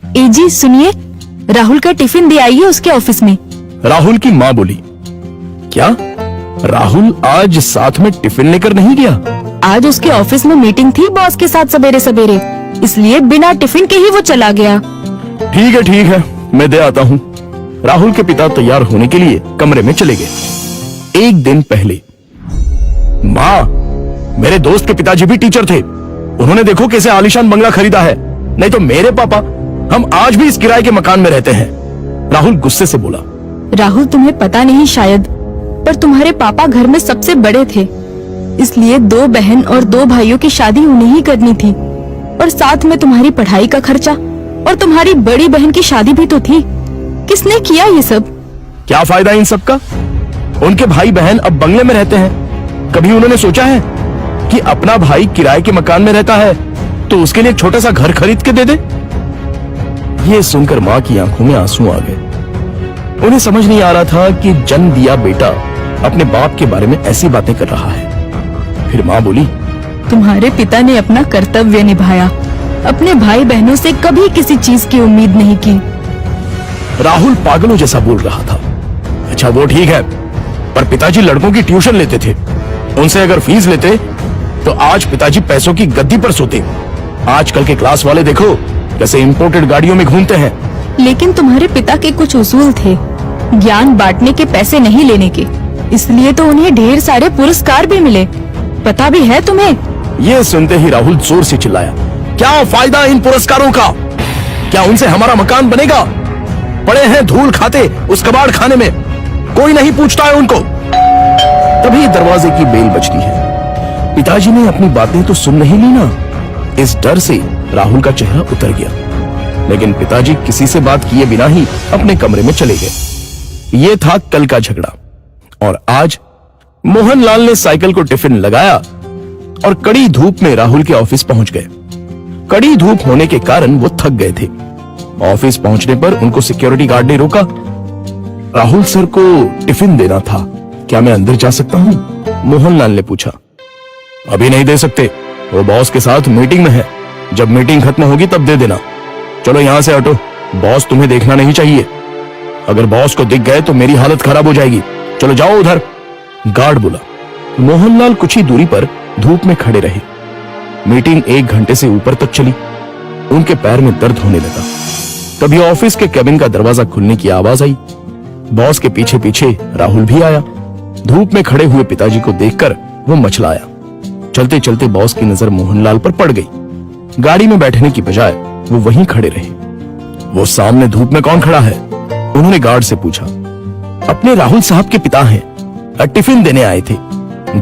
जी सुनिए, राहुल का टिफिन दे आइए उसके ऑफिस में। राहुल की माँ बोली, क्या राहुल आज साथ में टिफिन लेकर नहीं गया? आज उसके ऑफिस में मीटिंग थी बॉस के साथ सवेरे सवेरे, इसलिए बिना टिफिन के ही वो चला गया। ठीक है, मैं दे आता हूँ। राहुल के पिता तैयार होने के लिए कमरे में चले गए। एक दिन पहले, माँ, मेरे दोस्त के पिताजी भी टीचर थे। उन्होंने देखो कैसे आलीशान बंगला खरीदा है। नहीं तो मेरे पापा, हम आज भी इस किराए के मकान में रहते हैं। राहुल गुस्से से बोला। राहुल, तुम्हें पता नहीं शायद, पर तुम्हारे पापा घर में सबसे बड़े थे, इसलिए 2 बहन और 2 भाइयों की शादी उन्हें ही करनी थी, और साथ में तुम्हारी पढ़ाई का खर्चा, और तुम्हारी बड़ी बहन की शादी भी तो थी। किसने किया ये सब? क्या फायदा इन सब का? उनके भाई बहन अब बंगले में रहते हैं। कभी उन्होंने सोचा है कि अपना भाई किराए के मकान में रहता है तो उसके लिए एक छोटा सा घर खरीद के दे दे? ये सुनकर माँ की आंखों में आंसू आ गए। उन्हें समझ नहीं आ रहा था कि जन्म दिया बेटा अपने बाप के बारे में ऐसी बातें कर रहा है। फिर माँ बोली, तुम्हारे पिता ने अपना कर्तव्य निभाया, अपने भाई बहनों से कभी किसी चीज की उम्मीद नहीं की। राहुल पागलों जैसा बोल रहा था। अच्छा वो ठीक है, पर पिताजी लड़कों की ट्यूशन लेते थे। उनसे अगर फीस लेते तो आज पिताजी पैसों की गद्दी पर सोते। आजकल के क्लास वाले देखो कैसे इंपोर्टेड गाड़ियों में घूमते हैं। लेकिन तुम्हारे पिता के कुछ उसूल थे, ज्ञान बांटने के, पैसे नहीं लेने के, इसलिए तो उन्हें ढेर सारे पुरस्कार भी मिले। पता भी है तुम्हें? ये सुनते ही राहुल जोर से चिल्लाया, क्या फायदा इन पुरस्कारों का? क्या उनसे हमारा मकान बनेगा? पड़े हैं धूल खाते उस कबाड़ खाने में, कोई नहीं पूछता है उनको। तभी दरवाजे की बेल बजती है। पिताजी ने अपनी बातें तो सुन नहीं ली ना। इस डर से राहुल का चेहरा उतर गया, लेकिन पिताजी किसी से बात किए बिना ही अपने कमरे में चले गए। ये था कल का झगड़ा, और आज मोहनलाल ने साइकिल को टिफिन लगाया और कड़ी धूप में राहुल के ऑफिस पहुंच गए। कड़ी धूप होने के कारण वो थक गए थे। ऑफिस पहुंचने पर उनको सिक्योरिटी गार्ड ने रोका। राहुल सर को टिफिन देना था, क्या मैं अंदर जा सकता हूं? मोहनलाल ने पूछा। अभी नहीं दे सकते, वो बॉस के साथ मीटिंग में है। जब मीटिंग खत्म होगी तब दे देना। चलो यहां से हटो, बॉस तुम्हें देखना नहीं चाहिए। अगर बॉस को दिख गए तो मेरी हालत खराब हो जाएगी। चलो जाओ उधर, गार्ड बोला। मोहनलाल कुछ ही दूरी पर धूप में खड़े रहे। मीटिंग 1 घंटे से ऊपर तक चली। उनके पैर में दर्द होने लगा। तभी ऑफिस के केबिन का दरवाजा खुलने की आवाज आई। बॉस के पीछे पीछे राहुल भी आया। धूप में खड़े हुए पिताजी को देखकर वो मचलाया। चलते चलते बॉस की नजर मोहनलाल पर पड़ गई। गाड़ी में बैठने की बजाय वो वहीं खड़े रहे। वो सामने धूप में कौन खड़ा है? उन्होंने गार्ड से पूछा। अपने राहुल साहब के पिता हैं, टिफिन देने आए थे।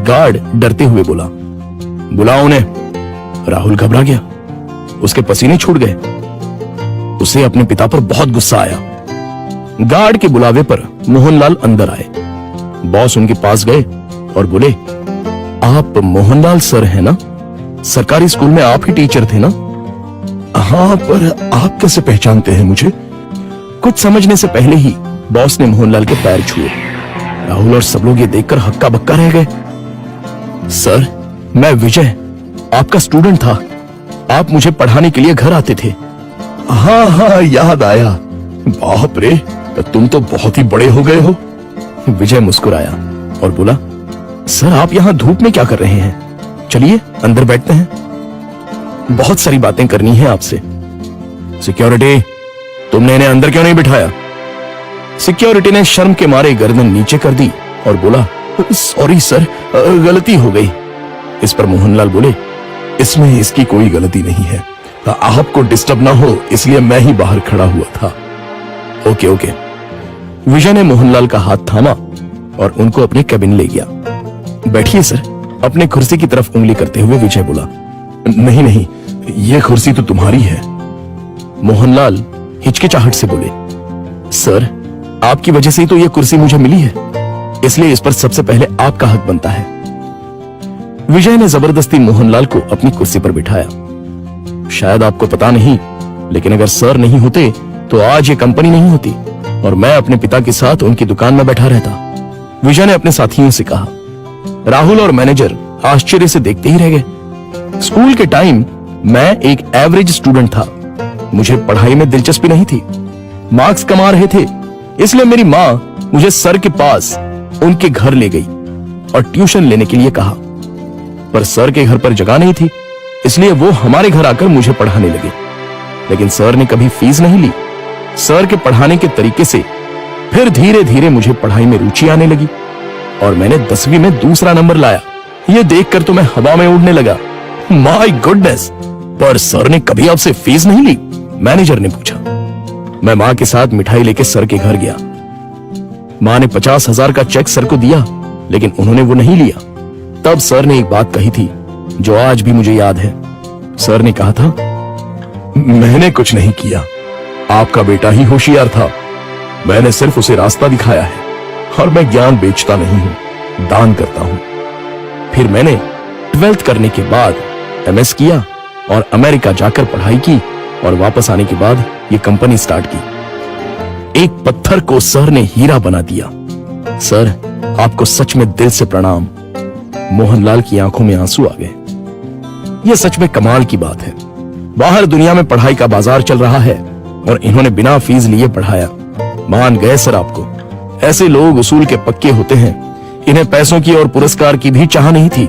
गार्ड डरते हुए बोला। बुलाओ उन्हें। राहुल घबरा गया, उसके पसीने छूट गए। उसे अपने पिता पर बहुत गुस्सा आया। गार्ड के बुलावे पर मोहनलाल अंदर आए। बॉस उनके पास गए और बोले, आप मोहनलाल सर हैं ना? सरकारी स्कूल में आप ही टीचर थे ना? हाँ, पर आप कैसे पहचानते हैं मुझे? कुछ समझने से पहले ही बॉस ने मोहनलाल के पैर छुए। राहुल और सब लोग ये देखकर हक्का बक्का रह गए। सर, मैं विजय, आपका स्टूडेंट था। आप मुझे पढ़ाने के लिए घर आते थे। हाँ, याद आया। बाप रे, तुम तो बहुत ही बड़े हो गए हो। विजय मुस्कुराया और बोला, सर आप यहाँ धूप में क्या कर रहे हैं? चलिए अंदर बैठते हैं, बहुत सारी बातें करनी है आपसे। सिक्योरिटी, तुमने इन्हें अंदर क्यों नहीं बिठाया? सिक्योरिटी ने शर्म के मारे गर्दन नीचे कर दी और बोला, सॉरी सर, गलती हो गई। इस पर मोहनलाल बोले, इसमें इसकी कोई गलती नहीं है, आपको डिस्टर्ब ना हो इसलिए मैं ही बाहर खड़ा हुआ था। ओके। विजय ने मोहनलाल का हाथ थामा और उनको अपने केबिन ले गया। बैठिए सर, अपने कुर्सी की तरफ उंगली करते हुए विजय बोला। नहीं, ये कुर्सी तो तुम्हारी है। मोहनलाल हिचकिचाहट से बोले, सर आपकी वजह से ही तो ये कुर्सी मुझे मिली है, इसलिए इस पर सबसे पहले आपका हक बनता है। विजय ने जबरदस्ती मोहनलाल को अपनी कुर्सी पर बिठाया। शायद आपको पता नहीं, लेकिन अगर सर नहीं होते तो आज ये कंपनी नहीं होती और मैं अपने पिता के साथ उनकी दुकान में बैठा रहता। विजय ने अपने साथियों से कहा। राहुल और मैनेजर आश्चर्य से देखते ही रह गए। स्कूल के टाइम मैं एक एवरेज स्टूडेंट था, मुझे पढ़ाई में दिलचस्पी नहीं थी। मार्क्स कमा रहे थे, इसलिए मेरी माँ मुझे सर के पास उनके घर ले गई और ट्यूशन लेने के लिए कहा। पर सर के घर पर जगह नहीं थी, इसलिए वो हमारे घर आकर मुझे पढ़ाने लगे। लेकिन सर ने कभी फीस नहीं ली। सर के पढ़ाने के तरीके से फिर धीरे धीरे मुझे पढ़ाई में रुचि आने लगी और मैंने 10वीं में दूसरा नंबर लाया। ये देखकर तो मैं हवा में उड़ने लगा। My goodness! पर सर ने कभी आपसे फीस नहीं ली? मैनेजर ने पूछा। मैं मां के साथ मिठाई लेके सर के घर गया। मां ने 50,000 का चेक सर को दिया, लेकिन उन्होंने वो नहीं लिया। तब सर ने एक बात कही थी जो आज भी मुझे याद है। सर ने कहा था, मैंने कुछ नहीं किया, आपका बेटा ही होशियार था। मैंने सिर्फ उसे रास्ता दिखाया है और मैं ज्ञान बेचता नहीं हूं, दान करता हूं। फिर मैंने 12th करने के बाद MS किया और अमेरिका जाकर पढ़ाई की और वापस आने के बाद ये कंपनी स्टार्ट की। एक पत्थर को सर ने हीरा बना दिया। सर, आपको सच में दिल से प्रणाम। मोहनलाल की आंखों में आंसू आ गए। यह सच में कमाल की बात है। बाहर दुनिया में पढ़ाई का बाजार चल रहा है और इन्होंने बिना फीस लिए पढ़ाया। मान गए सर आपको। ऐसे लोग उसूल के पक्के होते हैं। इन्हें पैसों की और पुरस्कार की भी चाह नहीं थी।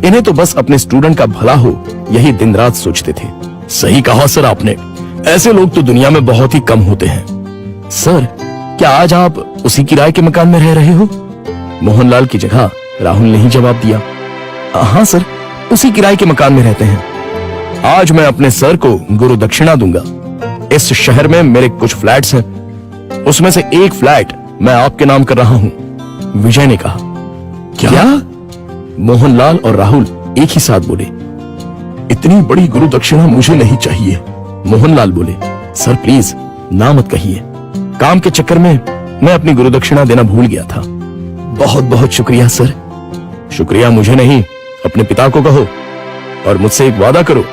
इन्हें तो बस अपने स्टूडेंट का भला हो, यही दिन रात सोचते थे। सही कहा सर आपने। ऐसे लोग तो दुनिया में बहुत ही कम होते हैं। सर, क्या आज आप उसी किराए के मकान में रह रहे हो? मोहनलाल की जगह राहुल ने ही जवाब दिया। हाँ सर, उसी किराए के मकान में रहते हैं। आज मैं अपने सर को गुरु दक्षिणा दूंगा। इस शहर में मेरे कुछ फ्लैट्स हैं, उसमें से एक फ्लैट मैं आपके नाम कर रहा हूं। विजय ने कहा। क्या? मोहनलाल और राहुल एक ही साथ बोले। इतनी बड़ी गुरु दक्षिणा मुझे नहीं चाहिए। मोहनलाल बोले, सर प्लीज ना मत कहिए। काम के चक्कर में मैं अपनी गुरु दक्षिणा देना भूल गया था। बहुत बहुत शुक्रिया सर। शुक्रिया मुझे नहीं, अपने पिता को कहो और मुझसे एक वादा करो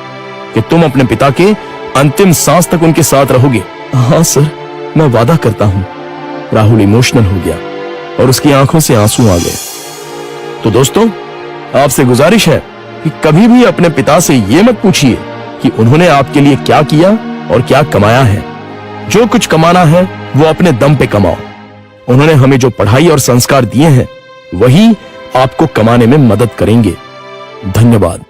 कि तुम अपने पिता के अंतिम सांस तक उनके साथ रहोगे। हाँ सर, मैं वादा करता हूं। राहुल इमोशनल हो गया और उसकी आंखों से आंसू आ गए। तो दोस्तों, आपसे गुजारिश है कि कभी भी अपने पिता से ये मत पूछिए कि उन्होंने आपके लिए क्या किया और क्या कमाया है। जो कुछ कमाना है वो अपने दम पे कमाओ। उन्होंने हमें जो पढ़ाई और संस्कार दिए हैं वही आपको कमाने में मदद करेंगे। धन्यवाद।